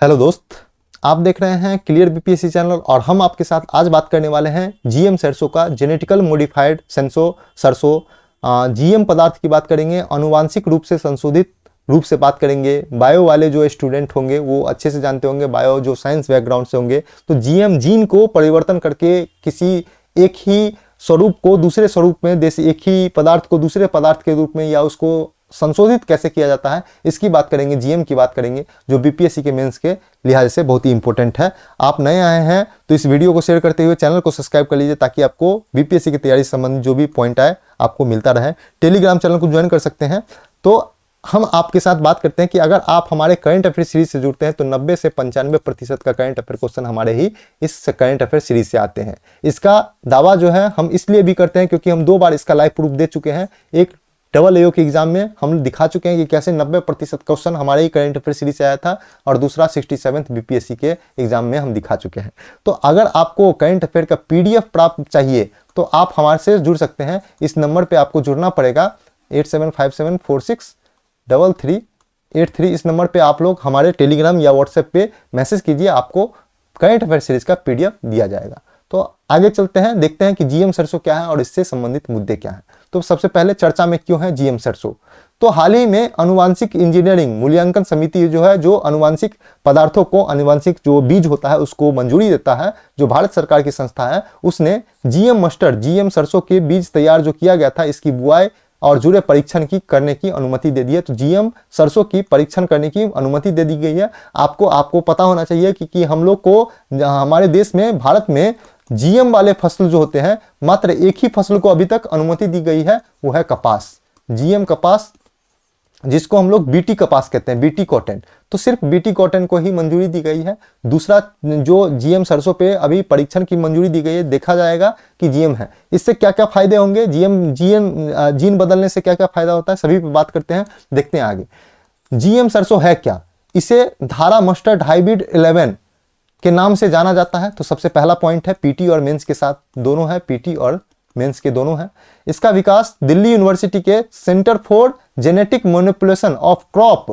Hello दोस्त, आप देख रहे हैं क्लियर बीपीएससी चैनल और हम आपके साथ आज बात करने वाले हैं जीएम सरसों का जेनेटिकल मॉडिफाइड सरसों जीएम पदार्थ की बात करेंगे। आनुवांशिक रूप से संशोधित रूप से बात करेंगे। बायो वाले जो स्टूडेंट होंगे वो अच्छे से जानते होंगे, बायो जो साइंस बैकग्राउंड से होंगे, तो जीएम जीन को परिवर्तन करके किसी एक ही स्वरूप को दूसरे स्वरूप में, जैसे एक ही पदार्थ को दूसरे पदार्थ के रूप में या उसको संशोधित कैसे किया जाता है, इसकी बात करेंगे। जीएम की बात करेंगे जो बीपीएससी के मेंस के लिहाज से बहुत ही इंपॉर्टेंट है। आप नए आए हैं तो इस वीडियो को शेयर करते हुए चैनल को सब्सक्राइब कर लीजिए ताकि आपको बीपीएससी की तैयारी से संबंधित जो भी पॉइंट आए आपको मिलता रहे। टेलीग्राम चैनल को ज्वाइन कर सकते हैं। तो हम आपके साथ बात करते हैं कि अगर आप हमारे करंट अफेयर सीरीज से जुड़ते हैं तो 90 से 95% का करंट अफेयर क्वेश्चन हमारे ही इस करंट अफेयर सीरीज से आते हैं। इसका दावा जो है हम इसलिए भी करते हैं क्योंकि हम 2 बार इसका लाइव प्रूफ दे चुके हैं। एक डबल एओ के एग्जाम में हम दिखा चुके हैं कि कैसे 90% क्वेश्चन हमारे ही करंट अफेयर सीरीज से आया था, और दूसरा 67th बीपीएससी के एग्जाम में हम दिखा चुके हैं। तो अगर आपको करंट अफेयर का पीडीएफ प्राप्त चाहिए तो आप हमारे से जुड़ सकते हैं। इस नंबर पे आपको जुड़ना पड़ेगा 8757463383। इस नंबर पे आप लोग हमारे टेलीग्राम या व्हाट्सएप पे मैसेज कीजिए, आपको करंट अफेयर सीरीज का पीडीएफ दिया जाएगा। तो आगे चलते हैं, देखते हैं कि जीएम सरसों क्या है और इससे संबंधित मुद्दे क्या हैं। तो सबसे पहले चर्चा में क्यों है जीएम सरसों। तो हाल ही में अनुवांशिक इंजीनियरिंग मूल्यांकन समिति जो है, जो अनुवांशिक पदार्थों को, अनुवांशिक जो बीज होता है उसको मंजूरी देता है, जो भारत सरकार की संस्था है, उसने जीएम मस्टर्ड, जीएम सरसों के बीज तैयार जो किया गया था, इसकी बुआई और जुड़े परीक्षण की करने की अनुमति दे दी है। तो जीएम सरसों की परीक्षण करने की अनुमति दे दी गई है। आपको पता होना चाहिए कि हम लोग को, हमारे देश में, भारत में जीएम वाले फसल जो होते हैं, मात्र एक ही फसल को अभी तक अनुमति दी गई है, वो है कपास, जीएम कपास, जिसको हम लोग बीटी कपास कहते हैं, बीटी कॉटन। तो सिर्फ बीटी कॉटन को ही मंजूरी दी गई है। दूसरा जो जीएम सरसों पे अभी परीक्षण की मंजूरी दी गई है, देखा जाएगा कि जीएम है, इससे क्या क्या फायदे होंगे, जीन बदलने से क्या क्या फायदा होता है, सभी पे बात करते हैं, देखते हैं आगे। जीएम सरसों है क्या। इसे धारा मस्टर्ड हाइब्रिड 11 के नाम से जाना जाता है। तो सबसे पहला पॉइंट है, पीटी और मेंस के साथ दोनों है, पीटी और मेंस के दोनों है। इसका विकास दिल्ली यूनिवर्सिटी के centre for genetic manipulation of crop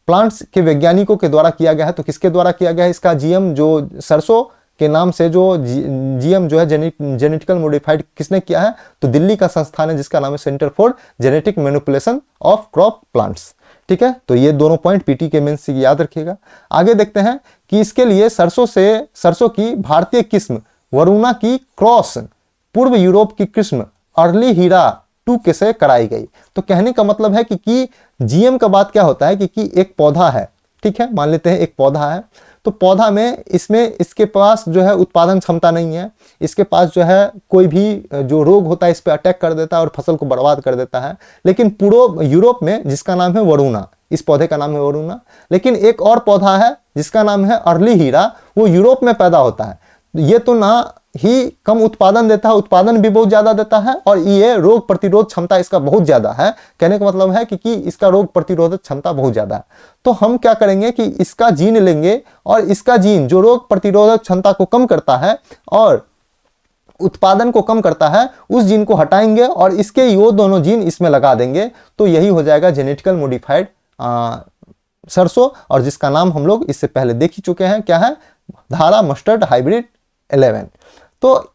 plants के वैज्ञानिकों के द्वारा किया गया है। तो किसके द्वारा किया गया है, इसका जीएम जो सरसों के नाम से जो जीएम जो है जेनेटिकल मॉडिफाइड किसने किया है, तो दिल्ली का संस्थान है जिसका नाम है centre for genetic manipulation of crop plants. ठीक है, तो ये दोनों पॉइंट पीटी के मेंस से याद रखिएगा। आगे देखते हैं कि इसके लिए सरसों की भारतीय किस्म वरुणा की क्रॉस पूर्व यूरोप की किस्म अर्ली हीरा 2 के से कराई गई। तो कहने का मतलब है कि जीएम का बात क्या होता है कि एक पौधा है, ठीक है, मान लेते हैं एक पौधा है, तो पौधा में इसके पास जो है उत्पादन क्षमता नहीं है, इसके पास जो है कोई भी जो रोग होता है इस पे अटैक कर देता है और फसल को बर्बाद कर देता है। लेकिन पूर्व यूरोप में जिसका नाम है वरुणा, इस पौधे का नाम है वरुणा, लेकिन एक और पौधा है जिसका नाम है अर्ली हीरा, वो यूरोप में पैदा होता है। ये तो ना ही कम उत्पादन देता है, उत्पादन भी बहुत ज्यादा देता है, और ये रोग प्रतिरोध क्षमता इसका बहुत ज्यादा है। कहने का मतलब है कि इसका रोग प्रतिरोधक क्षमता बहुत ज्यादा है। तो हम क्या करेंगे कि इसका जीन लेंगे और इसका जीन जो रोग प्रतिरोधक क्षमता को कम करता है और उत्पादन को कम करता है, उस जीन को हटाएंगे और इसके वो दोनों जीन इसमें लगा देंगे। तो यही हो जाएगा जेनेटिकल मॉडिफाइड सरसों, और जिसका नाम हम लोग इससे पहले देख ही चुके हैं, क्या है, धारा मस्टर्ड हाइब्रिड 11। तो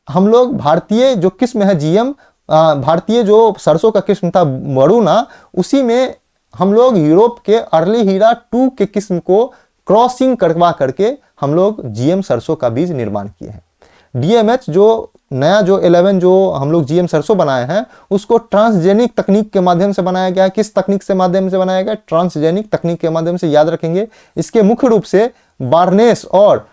हम लोग भारतीय जो किस्म है जीएम, भारतीय जो सरसों का किस्म था वरुणा, उसी में हम लोग यूरोप के अर्ली हीरा 2 के किस्म को क्रॉसिंग करवा करके हम लोग जीएम सरसों का बीज निर्माण किए हैं। डीएमएच जो नया जो 11 जो हम लोग जीएम सरसों बनाए हैं, उसको ट्रांसजेनिक तकनीक के माध्यम से बनाया गया है। किस तकनीक से माध्यम से बनाया गया, ट्रांसजेनिक तकनीक के माध्यम से, याद रखेंगे। इसके मुख्य रूप से बार्नेस और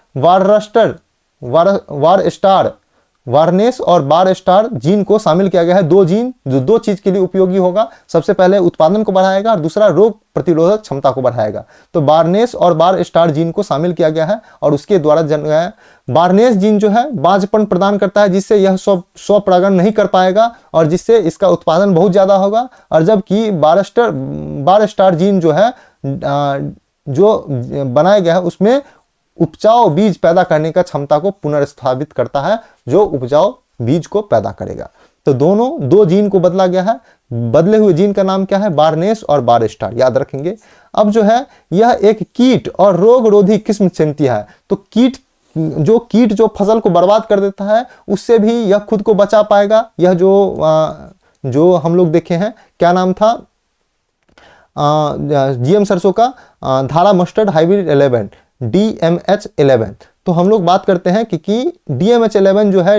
वार्नेस और बार स्टार जीन को शामिल किया गया है। 2 जीन जो 2 चीज के लिए उपयोगी होगा, सबसे पहले उत्पादन को बढ़ाएगा और दूसरा रोग प्रतिरोधक क्षमता को बढ़ाएगा। तो बार्नेस और बार स्टार जीन को शामिल किया गया है, और उसके द्वारा बार्नेस जीन जो है बांझपन प्रदान करता है, जिससे यह स्वपरागण नहीं कर पाएगा और जिससे इसका उत्पादन बहुत ज्यादा होगा। और जबकि बार स्टार जीन जो है जो बनाया गया है, उसमें उपजाऊ बीज पैदा करने का क्षमता को पुनर्स्थापित करता है, जो उपजाऊ बीज को पैदा करेगा। तो दोनों दो जीन को बदला गया है। बदले हुए जीन का नाम क्या है? बार्नेस और बारस्टार, याद रखेंगे। अब जो है यह एक कीट और रोग रोधी किस्म चिमटिया है। तो कीट जो फसल को बर्बाद कर देता है उससे भी यह खुद को बचा पाएगा। यह जो हम लोग देखे हैं, क्या नाम था जीएम सरसों का? धारा मस्टर्ड हाइब्रिड 11, DMH11। तो हम लोग बात करते हैं कि DMH11 जो है,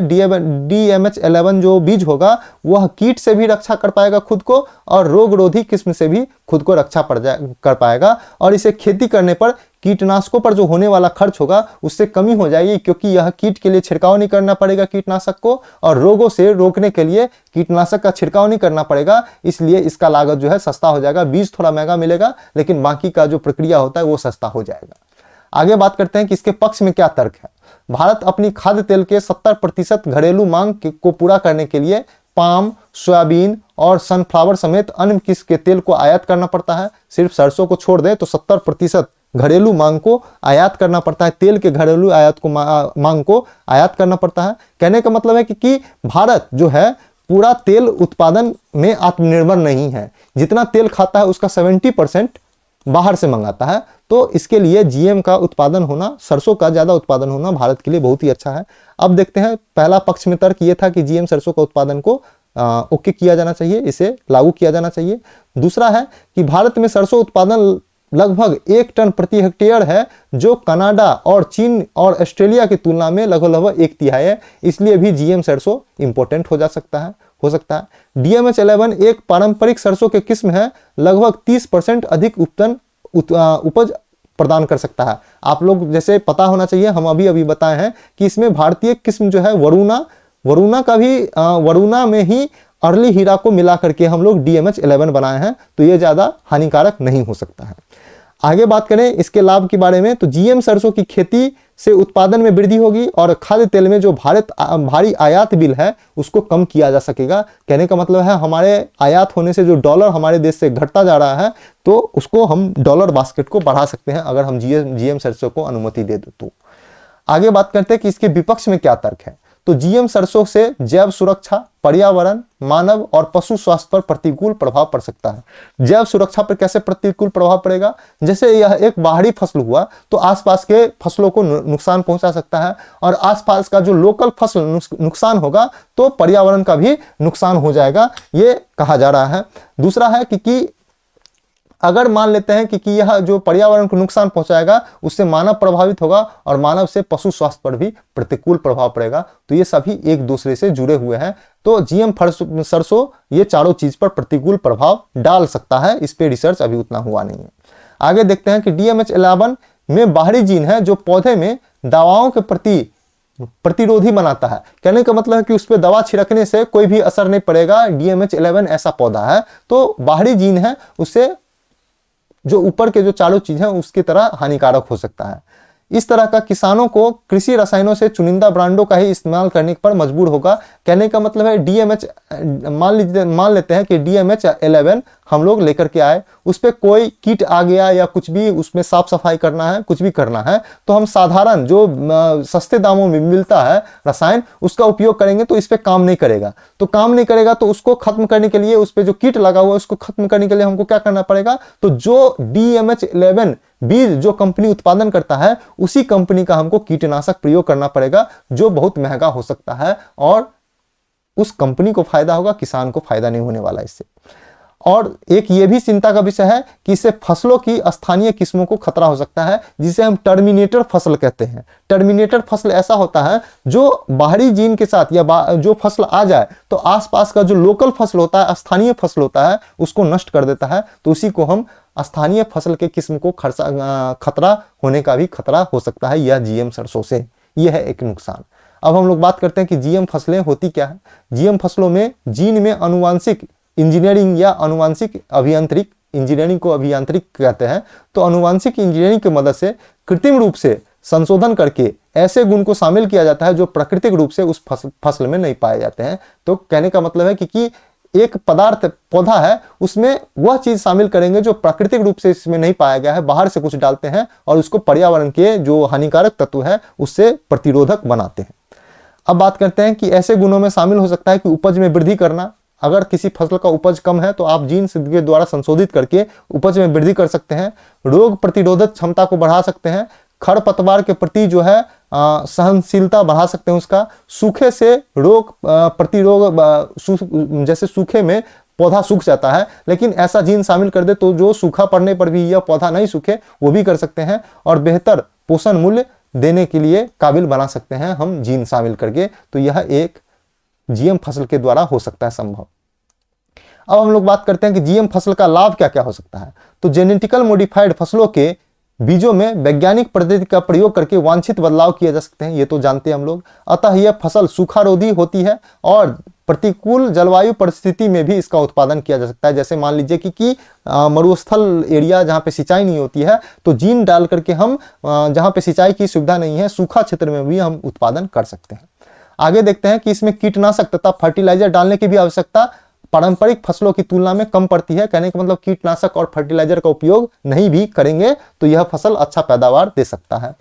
DMH11 जो बीज होगा वह कीट से भी रक्षा कर पाएगा खुद को, और रोग रोधी किस्म से भी खुद को रक्षा कर पाएगा। और इसे खेती करने पर कीटनाशकों पर जो होने वाला खर्च होगा उससे कमी हो जाएगी, क्योंकि यह कीट के लिए छिड़काव नहीं करना पड़ेगा कीटनाशक को, और रोगों से रोकने के लिए कीटनाशक का छिड़काव नहीं करना पड़ेगा। इसलिए इसका लागत जो है सस्ता हो जाएगा। बीज थोड़ा महंगा मिलेगा, लेकिन बाकी का जो प्रक्रिया होता है वो सस्ता हो जाएगा। आगे बात करते हैं कि इसके पक्ष में क्या तर्क है। भारत अपनी खाद्य तेल के 70% घरेलू मांग को पूरा करने के लिए पाम, सोयाबीन और सनफ्लावर समेत अन्य किस्म के तेल को आयात करना पड़ता है। सिर्फ सरसों को छोड़ दें तो 70% घरेलू मांग को आयात करना पड़ता है। तेल के घरेलू मांग को आयात करना पड़ता है। कहने का मतलब है कि भारत जो है पूरा तेल उत्पादन में आत्मनिर्भर नहीं है। जितना तेल खाता है उसका 70% बाहर से मंगाता है। तो इसके लिए जीएम का उत्पादन होना, सरसों का ज्यादा उत्पादन होना भारत के लिए बहुत ही अच्छा है। अब देखते हैं, पहला पक्ष में तर्क ये था कि जीएम सरसों का उत्पादन को ओके किया जाना चाहिए, इसे लागू किया जाना चाहिए। दूसरा है कि भारत में सरसों उत्पादन लगभग 1 टन प्रति हेक्टेयर है, जो कनाडा और चीन और ऑस्ट्रेलिया की तुलना में लगभग 1/3 है। इसलिए भी जीएम सरसों इंपॉर्टेंट हो सकता है। DMH11 एक पारंपरिक सरसों के किस्म है, लगभग 30% अधिक उपज प्रदान कर सकता है। आप लोग जैसे पता होना चाहिए, हम अभी बताए हैं कि इसमें भारतीय किस्म जो है वरुणा में ही अर्ली हीरा को मिला करके हम लोग DMH11 बनाए हैं, तो ये ज्यादा हानिकारक नहीं हो सकता है। आगे बात करें इसके लाभ के बारे में, तो जीएम सरसों की खेती से उत्पादन में वृद्धि होगी और खाद्य तेल में जो भारी आयात बिल है उसको कम किया जा सकेगा। कहने का मतलब है हमारे आयात होने से जो डॉलर हमारे देश से घटता जा रहा है, तो उसको हम डॉलर बास्केट को बढ़ा सकते हैं अगर हम जीएम सरसों को अनुमति दे दो तो। आगे बात करते हैं कि इसके विपक्ष में क्या तर्क है। तो जीएम सरसों से जैव सुरक्षा, पर्यावरण, मानव और पशु स्वास्थ्य पर प्रतिकूल प्रभाव पड़ सकता है। जैव सुरक्षा पर कैसे प्रतिकूल प्रभाव पड़ेगा? जैसे यह एक बाहरी फसल हुआ तो आसपास के फसलों को नुकसान पहुंचा सकता है, और आसपास का जो लोकल फसल नुकसान होगा तो पर्यावरण का भी नुकसान हो जाएगा, ये कहा जा रहा है। दूसरा है कि अगर मान लेते हैं कि यह जो पर्यावरण को नुकसान पहुंचाएगा उससे मानव प्रभावित होगा, और मानव से पशु स्वास्थ्य पर भी प्रतिकूल प्रभाव पड़ेगा, तो ये सभी एक दूसरे से जुड़े हुए हैं। तो जीएम सरसों ये चारों चीज पर प्रतिकूल प्रभाव डाल सकता है। इस पे रिसर्च अभी उतना हुआ नहीं है। आगे देखते हैं कि DMH11 में बाहरी जीन है जो पौधे में दवाओं के प्रति प्रतिरोधी बनाता है। कहने का मतलब है कि उस पर दवा छिड़कने से कोई भी असर नहीं पड़ेगा। DMH11 ऐसा पौधा है, तो बाहरी जीन है, उससे जो ऊपर के जो चारों चीज है उसकी तरह हानिकारक हो सकता है। इस तरह का किसानों को कृषि रसायनों से चुनिंदा ब्रांडों का ही इस्तेमाल करने पर मजबूर होगा। कहने का मतलब है मान लेते हैं कि DMH11 हम लोग लेकर के आए, उस पर कोई कीट आ गया या कुछ भी उसमें साफ सफाई करना है, कुछ भी करना है, तो हम साधारण जो सस्ते दामों में मिलता है रसायन उसका उपयोग करेंगे, तो इस पर काम नहीं करेगा। तो उसको खत्म करने के लिए, उस पर जो कीट लगा हुआ है उसको खत्म करने के लिए हमको क्या करना पड़ेगा? तो जो DMH11 बीज जो कंपनी उत्पादन करता है उसी कंपनी का हमको कीटनाशक प्रयोग करना पड़ेगा, जो बहुत महंगा हो सकता है, और उस कंपनी को फायदा होगा, किसान को फायदा नहीं होने वाला इससे। और एक ये भी चिंता का विषय है कि इससे फसलों की स्थानीय किस्मों को खतरा हो सकता है, जिसे हम टर्मिनेटर फसल कहते हैं। टर्मिनेटर फसल ऐसा होता है जो बाहरी जीन के साथ या जो फसल आ जाए तो आसपास का जो लोकल फसल होता है, स्थानीय फसल होता है, उसको नष्ट कर देता है। तो उसी को हम स्थानीय फसल के किस्म को खतरा होने का भी खतरा हो सकता है यह जीएम सरसों से। यह है एक नुकसान। अब हम लोग बात करते हैं कि जीएम फसलें होती क्या है। जीएम फसलों में जीन में अनुवांशिक इंजीनियरिंग या अनुवांशिक अभियांत्रिक, इंजीनियरिंग को अभियांत्रिक कहते हैं, तो अनुवांशिक इंजीनियरिंग की मदद से कृत्रिम रूप से संशोधन करके ऐसे गुण को शामिल किया जाता है जो प्राकृतिक रूप से उस फसल में नहीं पाए जाते हैं। तो कहने का मतलब है कि एक पदार्थ पौधा है, उसमें वह चीज शामिल करेंगे जो प्राकृतिक रूप से इसमें नहीं पाया गया है, बाहर से कुछ डालते हैं और उसको पर्यावरण के जो हानिकारक तत्व है उससे प्रतिरोधक बनाते हैं। अब बात करते हैं कि ऐसे गुणों में शामिल हो सकता है कि उपज में वृद्धि करना। अगर किसी फसल का उपज कम है तो आप जीन के द्वारा संशोधित करके उपज में वृद्धि कर सकते हैं। रोग प्रतिरोधक क्षमता को बढ़ा सकते हैं। खरपतवार के प्रति जो है सहनशीलता बढ़ा सकते हैं उसका। सूखे से रोग प्रतिरोग, जैसे सूखे में पौधा सूख जाता है, लेकिन ऐसा जीन शामिल कर दे तो जो सूखा पड़ने पर भी यह पौधा नहीं सूखे वो भी कर सकते हैं। और बेहतर पोषण मूल्य देने के लिए काबिल बना सकते हैं हम जीन शामिल करके। तो यह एक जीएम फसल के द्वारा हो सकता है संभव। अब हम लोग बात करते हैं कि जीएम फसल का लाभ क्या क्या हो सकता है। तो जेनेटिकल मॉडिफाइड फसलों के बीजों में वैज्ञानिक पद्धति का प्रयोग करके वांछित बदलाव किए जा सकते हैं, ये तो जानते हैं हम लोग। अतः यह फसल सूखारोधी होती है और प्रतिकूल जलवायु परिस्थिति में भी इसका उत्पादन किया जा सकता है। जैसे मान लीजिए कि मरुस्थल एरिया जहाँ पे सिंचाई नहीं होती है, तो जीन डाल करके हम जहाँ पे सिंचाई की सुविधा नहीं है, सूखा क्षेत्र में भी हम उत्पादन कर सकते हैं। आगे देखते हैं कि इसमें कीटनाशक तथा फर्टिलाइजर डालने की भी आवश्यकता पारंपरिक फसलों की तुलना में कम पड़ती है। कहने का मतलब कीटनाशक और फर्टिलाइजर का उपयोग नहीं भी करेंगे तो यह फसल अच्छा पैदावार दे सकता है।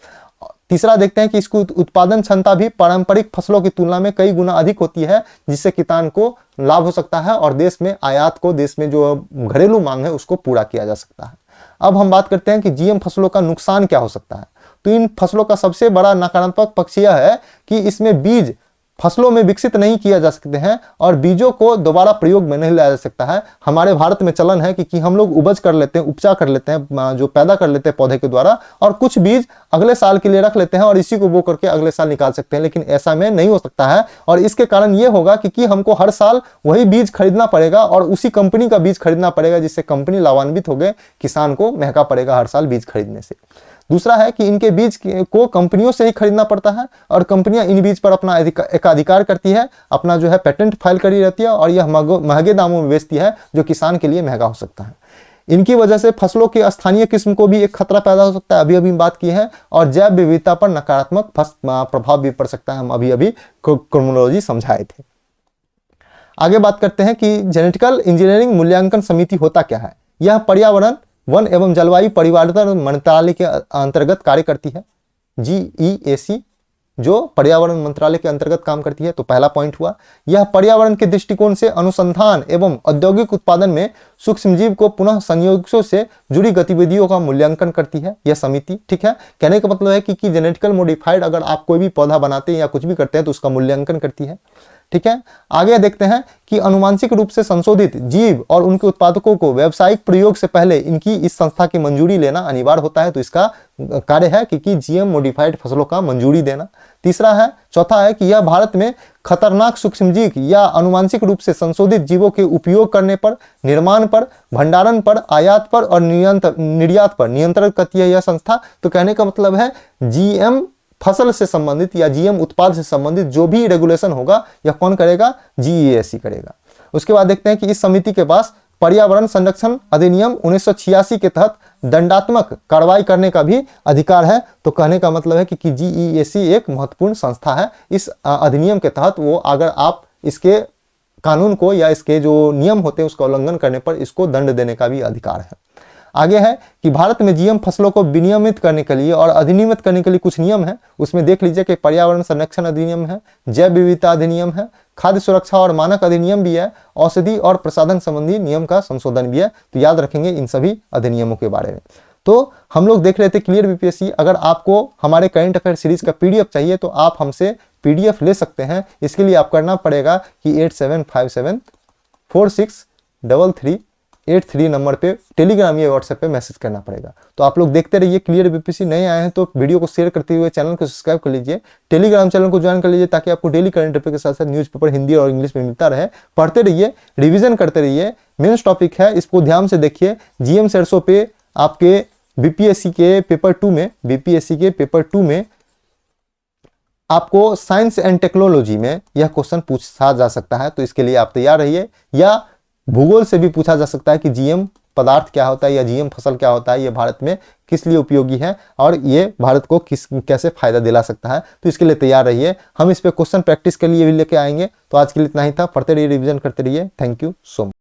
तीसरा देखते हैं कि इसकी उत्पादन क्षमता भी पारंपरिक फसलों की तुलना में कई गुना अधिक होती है, जिससे किसान को लाभ हो सकता है और देश में आयात को, देश में जो घरेलू मांग है उसको पूरा किया जा सकता है। अब हम बात करते हैं कि जीएम फसलों का नुकसान क्या हो सकता है। तो इन फसलों का सबसे बड़ा नकारात्मक पक्ष यह है कि इसमें बीज फसलों में विकसित नहीं किया जा सकते हैं और बीजों को दोबारा प्रयोग में नहीं लाया जा सकता है। हमारे भारत में चलन है कि हम लोग उपज कर लेते हैं, उपजा कर लेते हैं, जो पैदा कर लेते हैं पौधे के द्वारा, और कुछ बीज अगले साल के लिए रख लेते हैं और इसी को बो करके अगले साल निकाल सकते हैं। लेकिन ऐसा में नहीं हो सकता है और इसके कारण ये होगा कि हमको हर साल वही बीज खरीदना पड़ेगा और उसी कंपनी का बीज खरीदना पड़ेगा, जिससे कंपनी लाभान्वित हो गए, किसान को महंगा पड़ेगा हर साल बीज खरीदने से। दूसरा है कि इनके बीज को कंपनियों से ही खरीदना पड़ता है और कंपनियां इन बीज पर अपना एकाधिकार करती है, अपना जो है पेटेंट फाइल करी रहती है और यह महंगे दामों में बेचती है, जो किसान के लिए महंगा हो सकता है। इनकी वजह से फसलों की स्थानीय किस्म को भी एक खतरा पैदा हो सकता है, अभी अभी बात की है, और जैव विविधता पर नकारात्मक प्रभाव भी पड़ सकता है। हम अभी अभी क्रोमोलॉजी समझाए थे। आगे बात करते हैं कि जेनेटिकल इंजीनियरिंग मूल्यांकन समिति होता क्या है। यह पर्यावरण, वन एवं जलवायु परिवर्तन मंत्रालय के अंतर्गत कार्य करती है। GEAC जो पर्यावरण मंत्रालय के अंतर्गत काम करती है। तो पहला पॉइंट हुआ, यह पर्यावरण के दृष्टिकोण से अनुसंधान एवं औद्योगिक उत्पादन में सूक्ष्मजीव को पुनः संयोजकों से जुड़ी गतिविधियों का मूल्यांकन करती है यह समिति। ठीक है, कहने का मतलब है कि जेनेटिकल मॉडिफाइड अगर आप कोई भी पौधा बनाते हैं या कुछ भी करते हैं तो उसका मूल्यांकन करती है। ठीक है, आगे देखते हैं कि अनुवांशिक रूप से संशोधित जीव और उनके उत्पादकों को व्यावसायिक प्रयोग से पहले इनकी इस संस्था की मंजूरी लेना अनिवार्य होता है। तो इसका कार्य है कि जीएम मॉडिफाइड फसलों का मंजूरी देना। चौथा है कि यह भारत में खतरनाक सूक्ष्मजीव या अनुवांशिक रूप से संशोधित जीवों के उपयोग करने पर, निर्माण पर, भंडारण पर, आयात पर और निर्यात पर नियंत्रण करती है यह संस्था। तो कहने का मतलब है जीएम फसल से संबंधित या जीएम उत्पाद से संबंधित जो भी रेगुलेशन होगा यह कौन करेगा, GEAC करेगा। उसके बाद देखते हैं कि इस समिति के पास पर्यावरण संरक्षण अधिनियम 1986 के तहत दंडात्मक कार्रवाई करने का भी अधिकार है। तो कहने का मतलब है कि GEAC एक महत्वपूर्ण संस्था है। इस अधिनियम के तहत वो अगर आप इसके कानून को या इसके जो नियम होते हैं उसका उल्लंघन करने पर इसको दंड देने का भी अधिकार है। आगे है कि भारत में जीएम फसलों को विनियमित करने के लिए और अधिनियमित करने के लिए कुछ नियम है। उसमें देख लीजिए कि पर्यावरण संरक्षण अधिनियम है, जैव विविधता अधिनियम है, खाद्य सुरक्षा और मानक अधिनियम भी है, औषधि और प्रसाधन संबंधी नियम का संशोधन भी है। तो याद रखेंगे इन सभी अधिनियमों के बारे में। तो हम लोग देख रहे थे क्लियर BPSC। अगर आपको हमारे करंट अफेयर सीरीज का PDF चाहिए तो आप हमसे PDF ले सकते हैं। इसके लिए आप करना पड़ेगा कि 8757463383 नंबर पे टेलीग्राम या व्हाट्सएप पे मैसेज करना पड़ेगा। तो आप लोग देखते रहिए क्लियर BPSC। नए आए हैं तो वीडियो को शेयर करते हुए चैनल को सब्सक्राइब कर लीजिए, टेलीग्राम चैनल को ज्वाइन कर लीजिए, ताकि आपको डेली करंट अफेयर के साथ साथ न्यूज़पेपर हिंदी और इंग्लिश में मिलता रहे। पढ़ते रहिए, रिविजन करते रहिए। मेंस टॉपिक है, इसको ध्यान से देखिए। जीएम सरसों पे आपके BPSC के पेपर 2 में आपको साइंस एंड टेक्नोलॉजी में यह क्वेश्चन पूछा जा सकता है। तो इसके लिए आप तैयार रहिए। या भूगोल से भी पूछा जा सकता है कि जीएम पदार्थ क्या होता है या जीएम फसल क्या होता है, ये भारत में किस लिए उपयोगी है और ये भारत को कैसे फायदा दिला सकता है। तो इसके लिए तैयार रहिए। हम इस पे क्वेश्चन प्रैक्टिस के लिए भी लेके आएंगे। तो आज के लिए इतना ही था। पढ़ते रहिए, रिवीजन करते रहिए। Thank you so much.